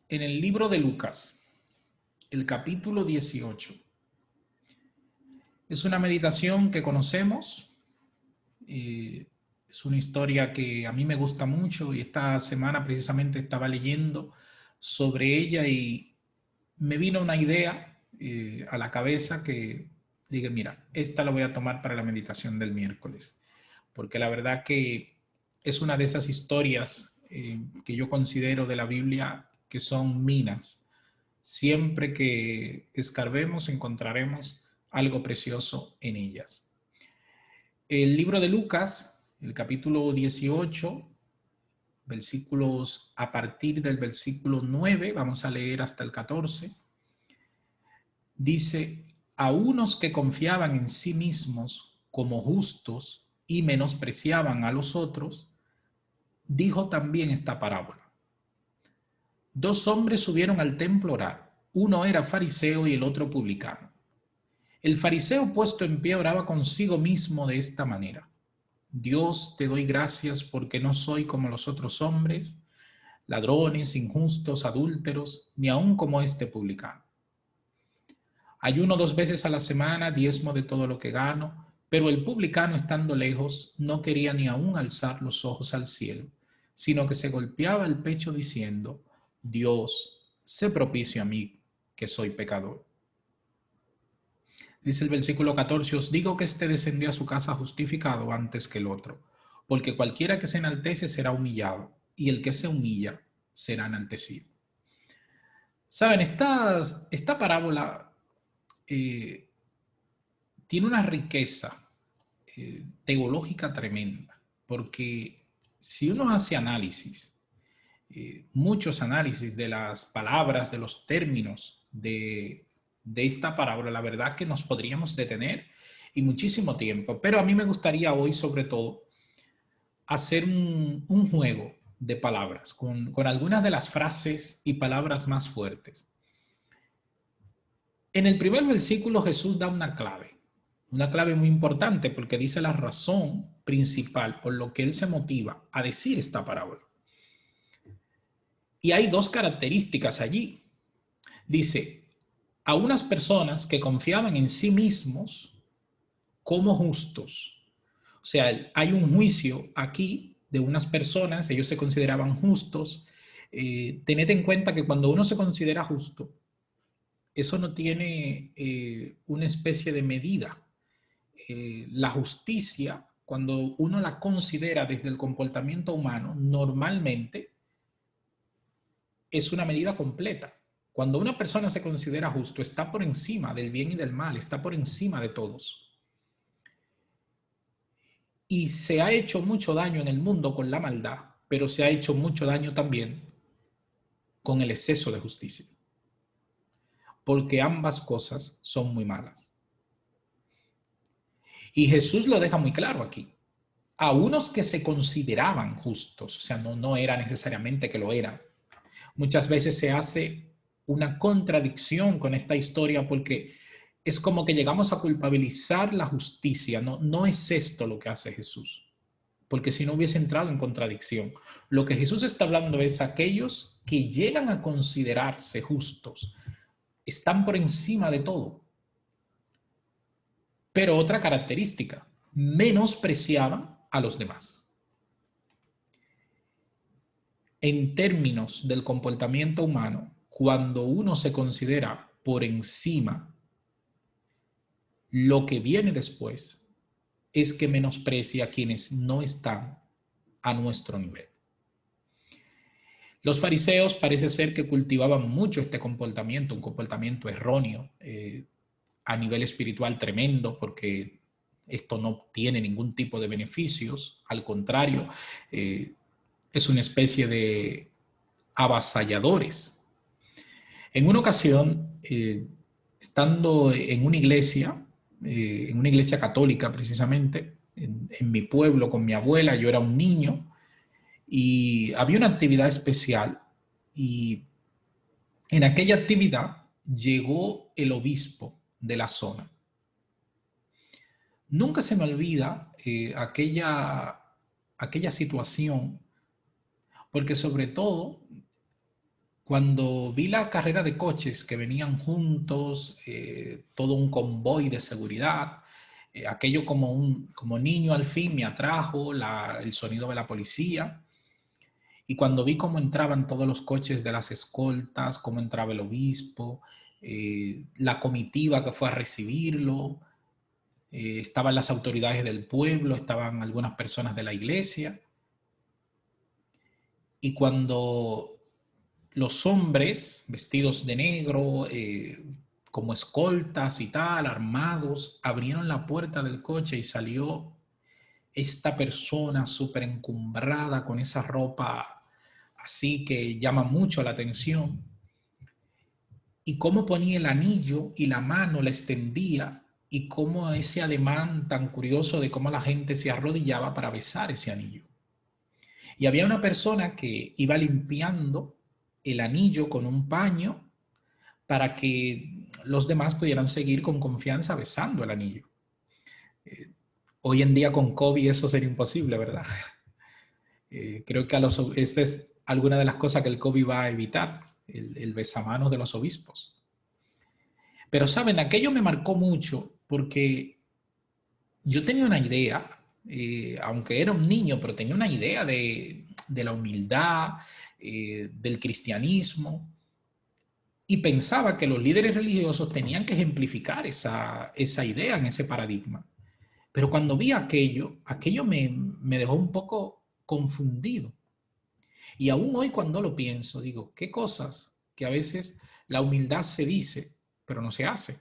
en el libro de Lucas, el capítulo 18. Es una meditación que conocemos, es una historia que a mí me gusta mucho y esta semana precisamente estaba leyendo sobre ella y me vino una idea a la cabeza que dije, mira, esta la voy a tomar para la meditación del miércoles, porque la verdad que es una de esas historias que yo considero de la Biblia que son minas. Siempre que escarbemos encontraremos algo precioso en ellas. El libro de Lucas, el capítulo 18, versículos a partir del versículo 9, vamos a leer hasta el 14, dice, a unos que confiaban en sí mismos como justos y menospreciaban a los otros, dijo también esta parábola. Dos hombres subieron al templo a orar. Uno era fariseo y el otro publicano. El fariseo puesto en pie oraba consigo mismo de esta manera. Dios, te doy gracias porque no soy como los otros hombres, ladrones, injustos, adúlteros, ni aun como este publicano. Ayuno 2 veces a la semana, diezmo de todo lo que gano, pero el publicano, estando lejos, no quería ni aun alzar los ojos al cielo, sino que se golpeaba el pecho diciendo, Dios, sé propicio a mí, que soy pecador. Dice el versículo 14, os digo que este descendió a su casa justificado antes que el otro, porque cualquiera que se enaltece será humillado, y el que se humilla será enaltecido. Saben, esta parábola tiene una riqueza teológica tremenda, porque si uno hace análisis, muchos análisis de las palabras, de los términos de esta parábola, la verdad que nos podríamos detener y muchísimo tiempo, pero a mí me gustaría hoy sobre todo hacer un juego de palabras con algunas de las frases y palabras más fuertes. En el primer versículo Jesús da una clave muy importante porque dice la razón principal por lo que él se motiva a decir esta parábola. Y hay dos características allí. Dice, a unas personas que confiaban en sí mismos como justos. O sea, hay un juicio aquí de unas personas, ellos se consideraban justos. Tened en cuenta que cuando uno se considera justo, eso no tiene una especie de medida. La justicia, cuando uno la considera desde el comportamiento humano, normalmente es una medida completa. Cuando una persona se considera justo, está por encima del bien y del mal, está por encima de todos. Y se ha hecho mucho daño en el mundo con la maldad, pero se ha hecho mucho daño también con el exceso de justicia. Porque ambas cosas son muy malas. Y Jesús lo deja muy claro aquí. A unos que se consideraban justos, o sea, no era necesariamente que lo eran. Muchas veces se hace una contradicción con esta historia porque es como que llegamos a culpabilizar la justicia. No es esto lo que hace Jesús, porque si no hubiese entrado en contradicción. Lo que Jesús está hablando es aquellos que llegan a considerarse justos, están por encima de todo. Pero otra característica, menospreciaban a los demás. En términos del comportamiento humano, cuando uno se considera por encima, lo que viene después es que menosprecia a quienes no están a nuestro nivel. Los fariseos parece ser que cultivaban mucho este comportamiento, un comportamiento erróneo, a nivel espiritual tremendo, porque esto no tiene ningún tipo de beneficios, al contrario, es una especie de avasalladores. En una ocasión, estando en una iglesia católica precisamente, en mi pueblo con mi abuela, yo era un niño, y había una actividad especial y en aquella actividad llegó el obispo de la zona. Nunca se me olvida aquella situación, porque sobre todo Cuando vi la carrera de coches que venían juntos, todo un convoy de seguridad, aquello como niño al fin me atrajo, el sonido de la policía. Y cuando vi cómo entraban todos los coches de las escoltas, cómo entraba el obispo, la comitiva que fue a recibirlo, estaban las autoridades del pueblo, estaban algunas personas de la iglesia. Y cuando los hombres vestidos de negro, como escoltas y tal, armados, abrieron la puerta del coche y salió esta persona súper encumbrada con esa ropa así que llama mucho la atención. Y cómo ponía el anillo y la mano la extendía y cómo ese ademán tan curioso de cómo la gente se arrodillaba para besar ese anillo. Y había una persona que iba limpiando el anillo con un paño para que los demás pudieran seguir con confianza besando el anillo. Hoy en día con COVID eso sería imposible, ¿verdad? Creo que esta es alguna de las cosas que el COVID va a evitar, el besamanos de los obispos. Pero, ¿saben? Aquello me marcó mucho porque yo tenía una idea, aunque era un niño, pero tenía una idea de la humildad, del cristianismo, y pensaba que los líderes religiosos tenían que ejemplificar esa idea en ese paradigma. Pero cuando vi aquello me dejó un poco confundido. Y aún hoy cuando lo pienso, digo, qué cosas que a veces la humildad se dice, pero no se hace.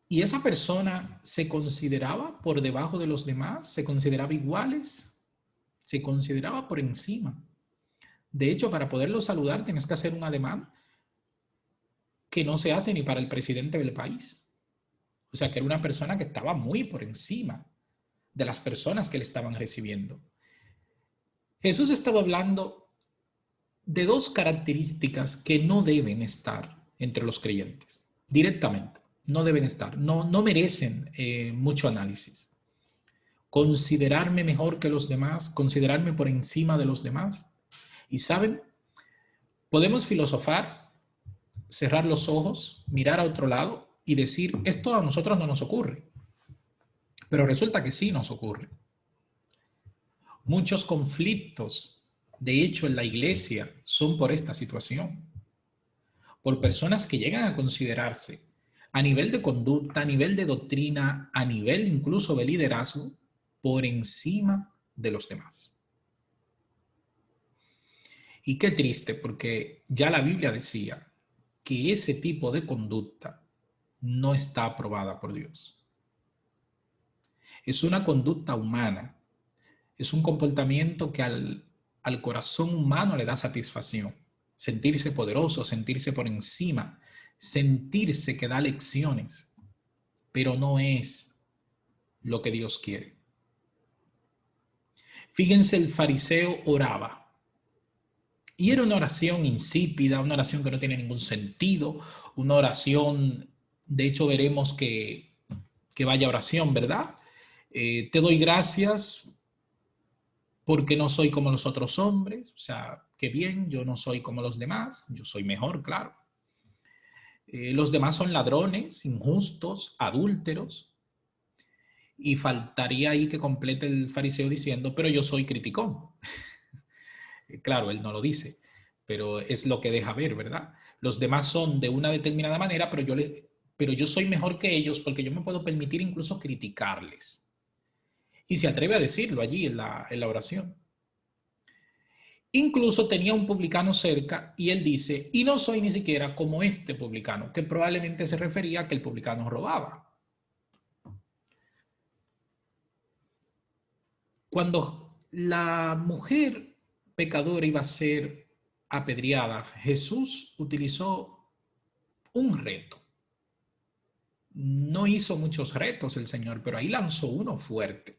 Y esa persona se consideraba por debajo de los demás, se consideraba iguales, se consideraba por encima. De hecho, para poderlo saludar tienes que hacer un ademán que no se hace ni para el presidente del país. O sea, que era una persona que estaba muy por encima de las personas que le estaban recibiendo. Jesús estaba hablando de dos características que no deben estar entre los creyentes, directamente. No deben estar, no merecen mucho análisis. Considerarme mejor que los demás, considerarme por encima de los demás. Y saben, podemos filosofar, cerrar los ojos, mirar a otro lado y decir, esto a nosotros no nos ocurre. Pero resulta que sí nos ocurre. Muchos conflictos, de hecho, en la iglesia son por esta situación. Por personas que llegan a considerarse a nivel de conducta, a nivel de doctrina, a nivel incluso de liderazgo, por encima de los demás. Y qué triste, porque ya la Biblia decía que ese tipo de conducta no está aprobada por Dios. Es una conducta humana, es un comportamiento que al corazón humano le da satisfacción. Sentirse poderoso, sentirse por encima, sentirse que da lecciones, pero no es lo que Dios quiere. Fíjense, el fariseo oraba. Y era una oración insípida, una oración que no tiene ningún sentido, una oración, de hecho veremos que vaya oración, ¿verdad? Te doy gracias porque no soy como los otros hombres, o sea, qué bien, yo no soy como los demás, yo soy mejor, claro. Los demás son ladrones, injustos, adúlteros, y faltaría ahí que complete el fariseo diciendo, pero yo soy criticón. Claro, él no lo dice, pero es lo que deja ver, ¿verdad? Los demás son de una determinada manera, pero yo soy mejor que ellos porque yo me puedo permitir incluso criticarles. Y se atreve a decirlo allí en la oración. Incluso tenía un publicano cerca y él dice, y no soy ni siquiera como este publicano, que probablemente se refería a que el publicano robaba. Cuando la mujer pecadora iba a ser apedreada, Jesús utilizó un reto. No hizo muchos retos el Señor, pero ahí lanzó uno fuerte.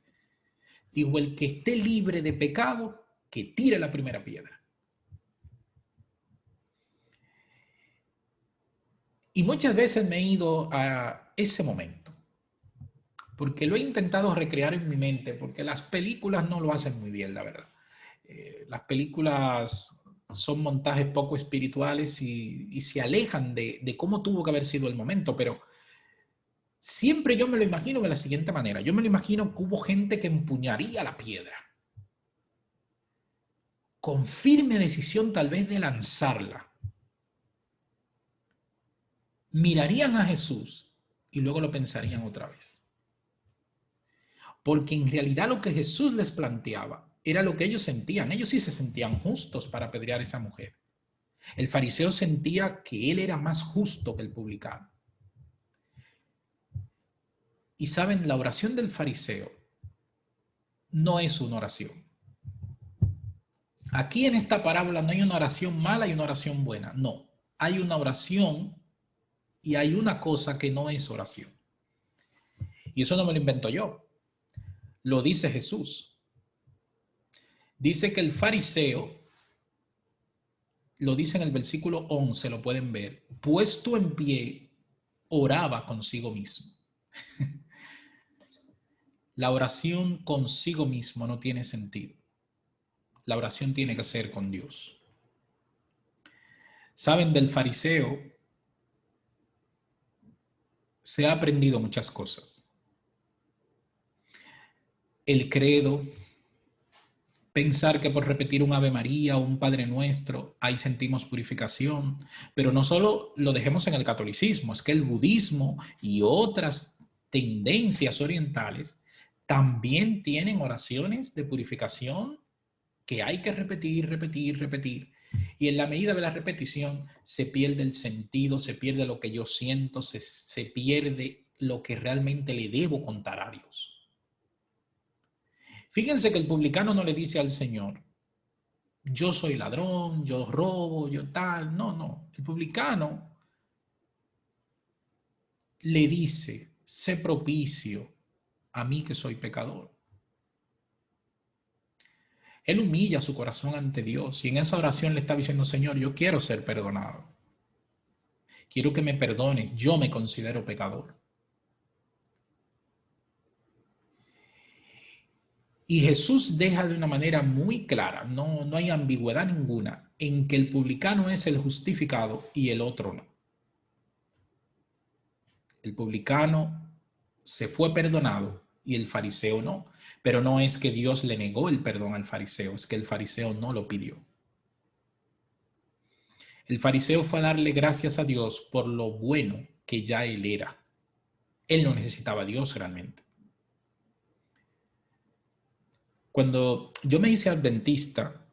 Dijo, el que esté libre de pecado, que tire la primera piedra. Y muchas veces me he ido a ese momento, porque lo he intentado recrear en mi mente, porque las películas no lo hacen muy bien, la verdad. las películas son montajes poco espirituales y se alejan de cómo tuvo que haber sido el momento, pero siempre yo me lo imagino de la siguiente manera. Yo me lo imagino que hubo gente que empuñaría la piedra con firme decisión tal vez de lanzarla. Mirarían a Jesús y luego lo pensarían otra vez. Porque en realidad lo que Jesús les planteaba era lo que ellos sentían. Ellos sí se sentían justos para apedrear a esa mujer. El fariseo sentía que él era más justo que el publicano. Y saben, la oración del fariseo no es una oración. Aquí en esta parábola no hay una oración mala y una oración buena. No, hay una oración y hay una cosa que no es oración. Y eso no me lo invento yo. Lo dice Jesús. Dice que el fariseo, lo dice en el versículo 11, lo pueden ver, puesto en pie, oraba consigo mismo. La oración consigo mismo no tiene sentido. La oración tiene que ser con Dios. Saben, del fariseo se ha aprendido muchas cosas. El credo, pensar que por repetir un Ave María o un Padre Nuestro, ahí sentimos purificación. Pero no solo lo dejemos en el catolicismo, es que el budismo y otras tendencias orientales también tienen oraciones de purificación que hay que repetir, repetir, repetir. Y en la medida de la repetición se pierde el sentido, se pierde lo que yo siento, se pierde lo que realmente le debo contar a Dios. Fíjense que el publicano no le dice al Señor, yo soy ladrón, yo robo, yo tal. No, no. El publicano le dice, sé propicio a mí que soy pecador. Él humilla su corazón ante Dios y en esa oración le está diciendo, Señor, yo quiero ser perdonado. Quiero que me perdones, yo me considero pecador. Y Jesús deja de una manera muy clara, no hay ambigüedad ninguna, en que el publicano es el justificado y el otro no. El publicano se fue perdonado y el fariseo no. Pero no es que Dios le negó el perdón al fariseo, es que el fariseo no lo pidió. El fariseo fue a darle gracias a Dios por lo bueno que ya él era. Él no necesitaba a Dios realmente. Cuando yo me hice adventista,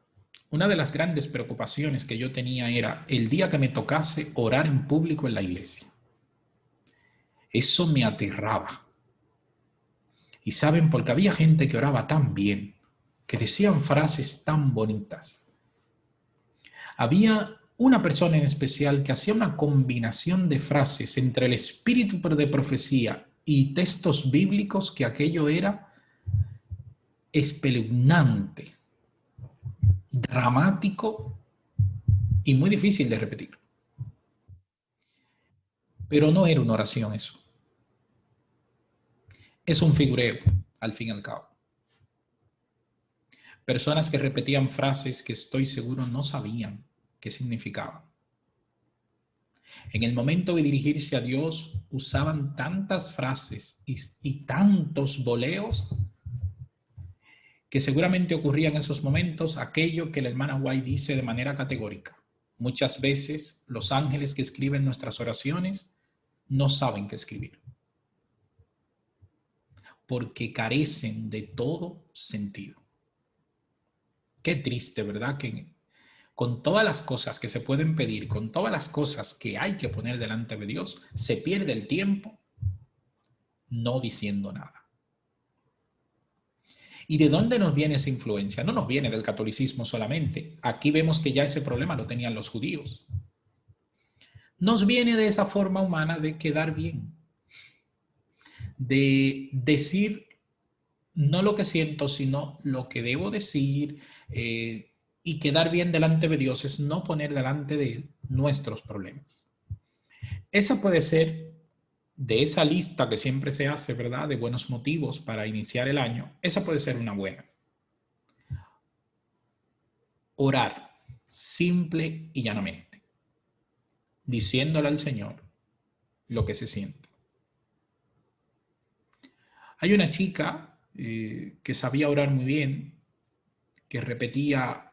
una de las grandes preocupaciones que yo tenía era el día que me tocase orar en público en la iglesia. Eso me aterraba. Y saben, porque había gente que oraba tan bien, que decían frases tan bonitas. Había una persona en especial que hacía una combinación de frases entre el espíritu de profecía y textos bíblicos que aquello era espeluznante, dramático y muy difícil de repetir. Pero no era una oración eso. Es un figureo, al fin y al cabo. Personas que repetían frases que estoy seguro no sabían qué significaban. En el momento de dirigirse a Dios, usaban tantas frases y tantos boleos que seguramente ocurría en esos momentos aquello que la hermana White dice de manera categórica. Muchas veces los ángeles que escriben nuestras oraciones no saben qué escribir, porque carecen de todo sentido. Qué triste, ¿verdad? Que con todas las cosas que se pueden pedir, con todas las cosas que hay que poner delante de Dios, se pierde el tiempo no diciendo nada. ¿Y de dónde nos viene esa influencia? No nos viene del catolicismo solamente. Aquí vemos que ya ese problema lo tenían los judíos. Nos viene de esa forma humana de quedar bien, de decir no lo que siento, sino lo que debo decir, y quedar bien delante de Dios es no poner delante de Él nuestros problemas. Esa puede ser, de esa lista que siempre se hace, ¿verdad?, de buenos motivos para iniciar el año, esa puede ser una buena. Orar, simple y llanamente, diciéndole al Señor lo que se siente. Hay una chica que sabía orar muy bien, que repetía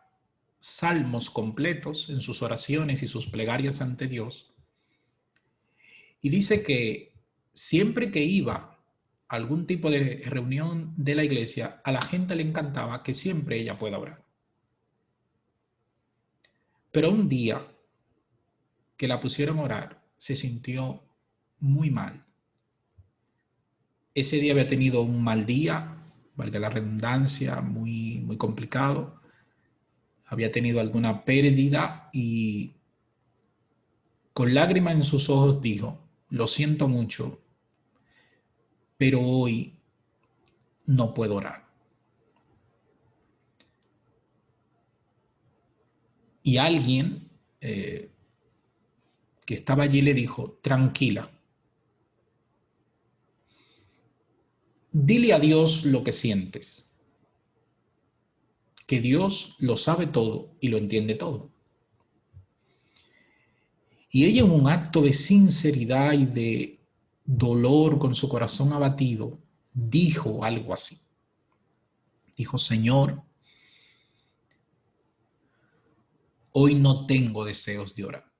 salmos completos en sus oraciones y sus plegarias ante Dios, y dice que siempre que iba a algún tipo de reunión de la iglesia, a la gente le encantaba que siempre ella pueda orar. Pero un día que la pusieron a orar, se sintió muy mal. Ese día había tenido un mal día, valga la redundancia, muy complicado. Había tenido alguna pérdida y con lágrimas en sus ojos dijo, lo siento mucho, pero hoy no puedo orar. Y alguien que estaba allí le dijo, tranquila, dile a Dios lo que sientes, que Dios lo sabe todo y lo entiende todo. Y ella en un acto de sinceridad y de dolor con su corazón abatido, dijo algo así. Dijo, Señor, hoy no tengo deseos de orar.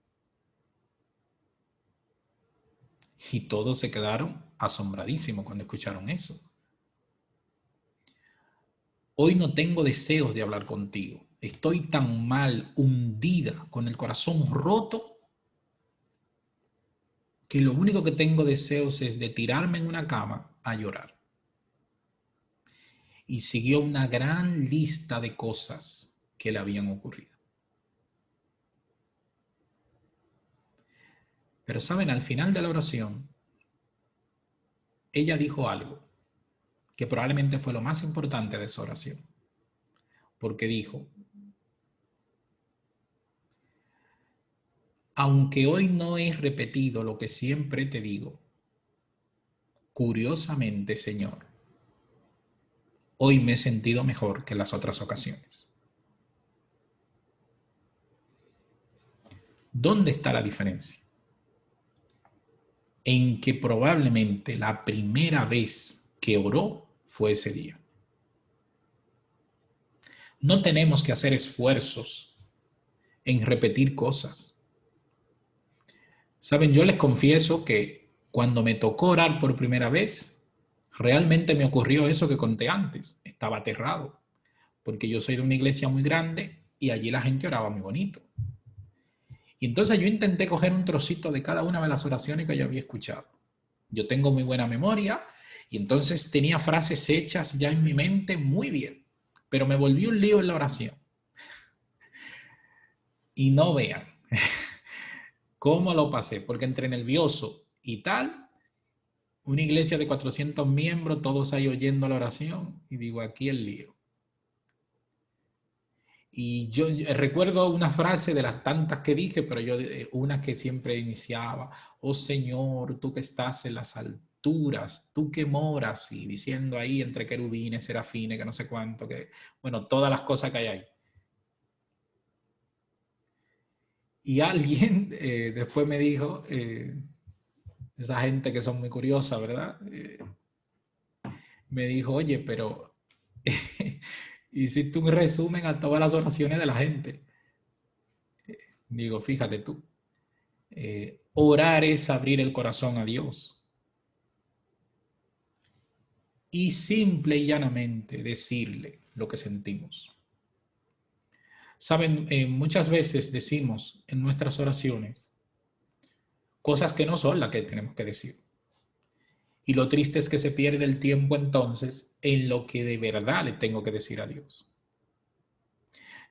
Y todos se quedaron asombradísimos cuando escucharon eso. Hoy no tengo deseos de hablar contigo. Estoy tan mal, hundida, con el corazón roto, que lo único que tengo deseos es de tirarme en una cama a llorar. Y siguió una gran lista de cosas que le habían ocurrido. Pero saben, al final de la oración, ella dijo algo que probablemente fue lo más importante de esa oración. Porque dijo, aunque hoy no he repetido lo que siempre te digo, curiosamente, Señor, hoy me he sentido mejor que en las otras ocasiones. ¿Dónde está la diferencia? En que probablemente la primera vez que oró fue ese día. No tenemos que hacer esfuerzos en repetir cosas. Saben, yo les confieso que cuando me tocó orar por primera vez, realmente me ocurrió eso que conté antes. Estaba aterrado, porque yo soy de una iglesia muy grande y allí la gente oraba muy bonito. Y entonces yo intenté coger un trocito de cada una de las oraciones que yo había escuchado. Yo tengo muy buena memoria y entonces tenía frases hechas ya en mi mente muy bien, pero me volví un lío en la oración. Y no vean cómo lo pasé, porque entre nervioso y tal, una iglesia de 400 miembros, todos ahí oyendo la oración, y digo, aquí el lío. Y yo recuerdo una frase de las tantas que dije, pero yo una que siempre iniciaba, oh Señor, tú que estás en las alturas, tú que moras, y diciendo ahí entre querubines, serafines, que no sé cuánto, que bueno, todas las cosas que hay ahí. Y alguien después me dijo, esa gente que son muy curiosa, ¿verdad? Me dijo, oye, pero hiciste un resumen a todas las oraciones de la gente. Digo, fíjate tú, orar es abrir el corazón a Dios y simple y llanamente decirle lo que sentimos. Saben, muchas veces decimos en nuestras oraciones cosas que no son las que tenemos que decir. Y lo triste es que se pierde el tiempo entonces en lo que de verdad le tengo que decir a Dios.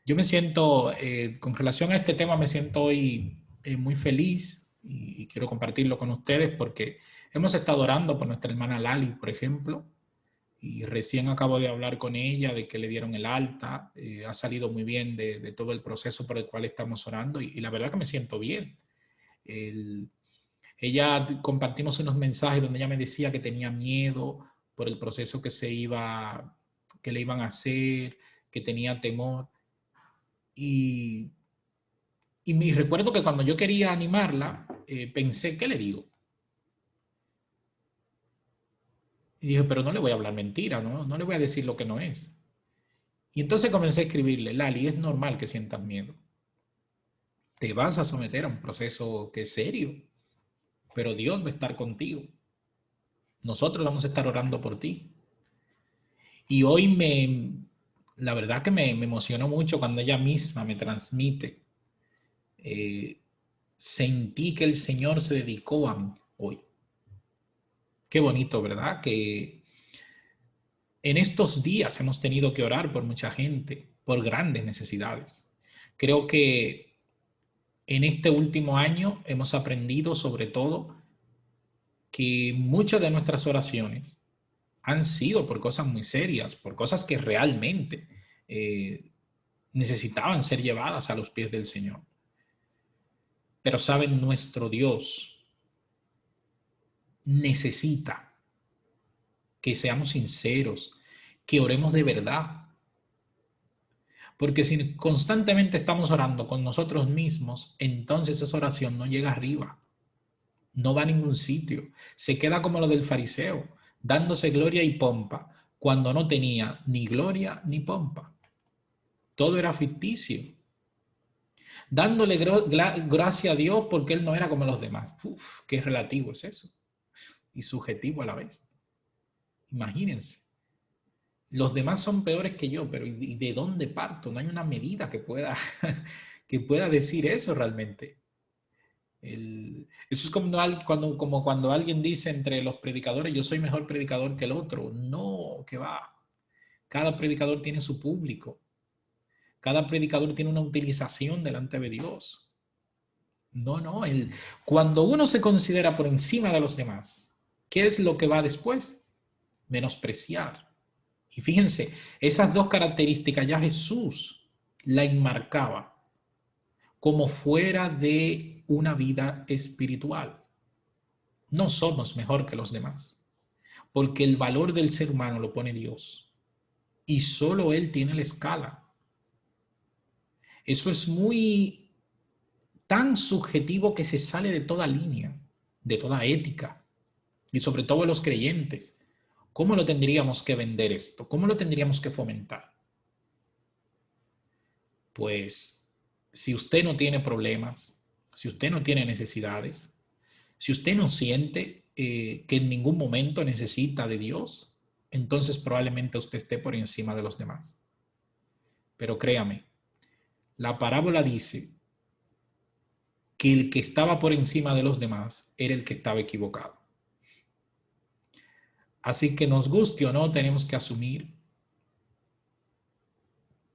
Yo me siento, con relación a este tema, me siento hoy muy feliz y quiero compartirlo con ustedes porque hemos estado orando por nuestra hermana Lali, por ejemplo, y recién acabo de hablar con ella de que le dieron el alta, ha salido muy bien de todo el proceso por el cual estamos orando y la verdad que me siento bien. Ella compartimos unos mensajes donde ella me decía que tenía miedo por el proceso que le iban a hacer, que tenía temor. Y, y me recuerdo que cuando yo quería animarla, pensé, ¿qué le digo? Y dije, pero no le voy a hablar mentira, ¿no? No le voy a decir lo que no es. Y entonces comencé a escribirle, Lali, es normal que sientas miedo. Te vas a someter a un proceso que es serio, pero Dios va a estar contigo. Nosotros vamos a estar orando por ti. Y hoy la verdad que me emocionó mucho cuando ella misma me transmite. eh, Sentí que el Señor se dedicó a mí hoy. Qué bonito, ¿verdad? Que en estos días hemos tenido que orar por mucha gente, por grandes necesidades. Creo que en este último año hemos aprendido sobre todo que muchas de nuestras oraciones han sido por cosas muy serias, por cosas que realmente necesitaban ser llevadas a los pies del Señor. Pero saben, nuestro Dios necesita que seamos sinceros, que oremos de verdad. Porque si constantemente estamos orando con nosotros mismos, entonces esa oración no llega arriba, no va a ningún sitio. Se queda como lo del fariseo, dándose gloria y pompa, cuando no tenía ni gloria ni pompa. Todo era ficticio. Dándole gracia a Dios porque él no era como los demás. Uf, qué relativo es eso. Y subjetivo a la vez. Imagínense. Los demás son peores que yo, pero ¿y de dónde parto? No hay una medida que pueda, que pueda decir eso realmente. Eso es como cuando alguien dice entre los predicadores, yo soy mejor predicador que el otro. No, que va. Cada predicador tiene su público. Cada predicador tiene una utilización delante de Dios. No, no. Cuando uno se considera por encima de los demás, ¿qué es lo que va después? Menospreciar. Y fíjense, esas dos características ya Jesús la enmarcaba como fuera de una vida espiritual. No somos mejor que los demás, porque el valor del ser humano lo pone Dios y solo Él tiene la escala. Eso es muy tan subjetivo que se sale de toda línea, de toda ética y sobre todo los creyentes. ¿Cómo lo tendríamos que vender esto? ¿Cómo lo tendríamos que fomentar? Pues si usted no tiene problemas, si usted no tiene necesidades, si usted no siente que en ningún momento necesita de Dios, entonces probablemente usted esté por encima de los demás. Pero créame, la parábola dice que el que estaba por encima de los demás era el que estaba equivocado. Así que nos guste o no, tenemos que asumir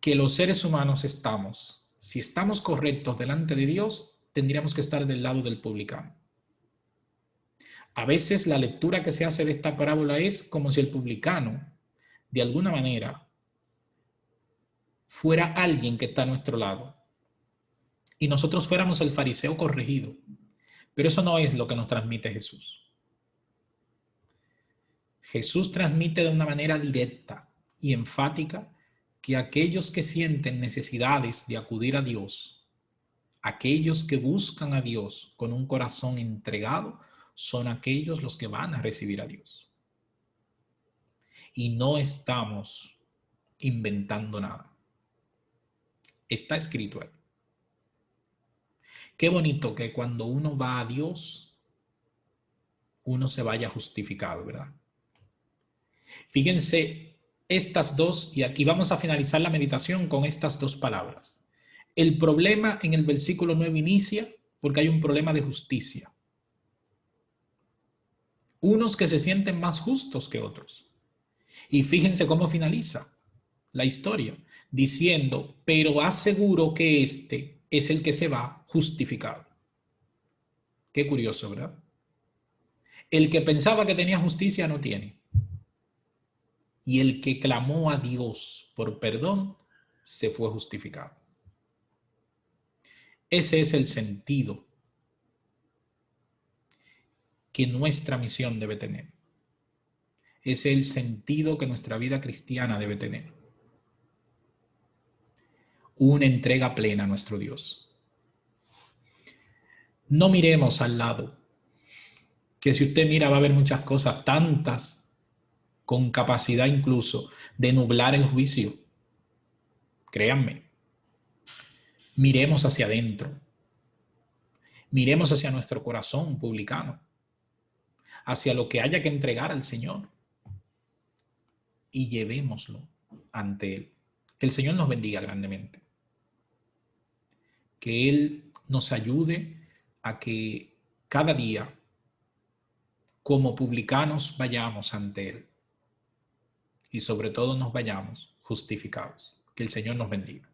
que los seres humanos estamos, si estamos correctos delante de Dios, tendríamos que estar del lado del publicano. A veces la lectura que se hace de esta parábola es como si el publicano, de alguna manera, fuera alguien que está a nuestro lado y nosotros fuéramos el fariseo corregido. Pero eso no es lo que nos transmite Jesús. Jesús transmite de una manera directa y enfática que aquellos que sienten necesidades de acudir a Dios, aquellos que buscan a Dios con un corazón entregado, son aquellos los que van a recibir a Dios. Y no estamos inventando nada. Está escrito ahí. Qué bonito que cuando uno va a Dios, uno se vaya justificado, ¿verdad? Fíjense estas dos, y aquí vamos a finalizar la meditación con estas dos palabras. El problema en el versículo 9 inicia porque hay un problema de justicia. Unos que se sienten más justos que otros. Y fíjense cómo finaliza la historia, diciendo, pero aseguro que este es el que se va justificado. Qué curioso, ¿verdad? El que pensaba que tenía justicia no tiene. Y el que clamó a Dios por perdón se fue justificado. Ese es el sentido que nuestra misión debe tener. Ese es el sentido que nuestra vida cristiana debe tener. una entrega plena a nuestro Dios. No miremos al lado, que si usted mira va a haber muchas cosas, tantas, con capacidad incluso de nublar el juicio. Créanme, miremos hacia adentro, miremos hacia nuestro corazón publicano, hacia lo que haya que entregar al Señor y llevémoslo ante Él. Que el Señor nos bendiga grandemente. Que Él nos ayude a que cada día, como publicanos, vayamos ante Él y sobre todo nos vayamos justificados. Que el Señor nos bendiga.